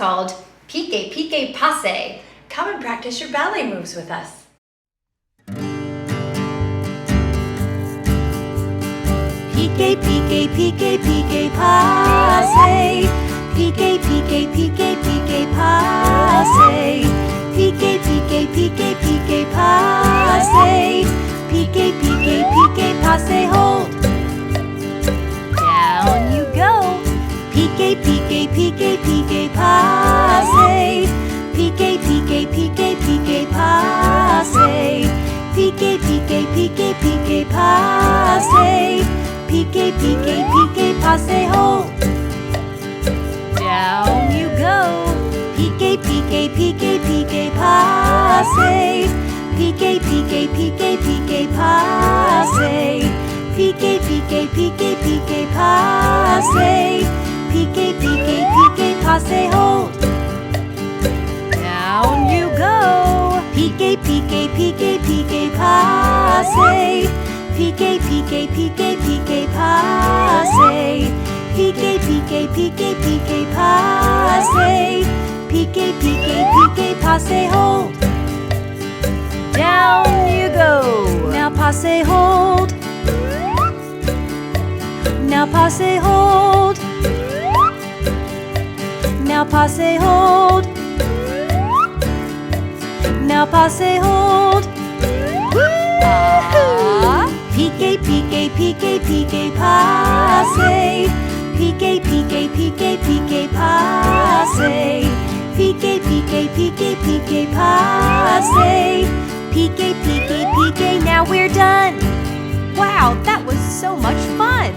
called Piqué Piqué Passé. Come and practice your ballet moves with us. Piqué Piqué Piqué Piqué Passé. Piqué Piqué Piqué Piqué Passé. Piqué Piqué Piqué Piqué Passé. Piqué Piqué Piqué Passé, hold. Down you go. Piqué Piqué Piqué Piqué Passé. Piqué Piqué Piqué Piqué Passé. Piqué Piqué Piqué Piqué Passé. Piqué Piqué Piqué Passé, hold. Down you go. Piqué Piqué Piqué Piqué Passé. Piqué Piqué Piqué Piqué Passé. Piqué Piqué Piqué Piqué Passé. Piqué Piqué Piqué Passé, hold. Down you go. Piqué Piqué Piqué Piqué Passé. Piqué Piqué Piqué Piqué Passé. Piqué Piqué Piqué Piqué Passé. Piqué Piqué Piqué Passé, hold. Down you go. Now passé, hold. Now passé, hold. Now passé, hold. Now passé, hold. Piqué Piqué Piqué Piqué Passé. Piqué Piqué Piqué Piqué Passé. Piqué Piqué Piqué Piqué Passé. Piqué Piqué Piqué. Now we're done. Wow, that was so much fun.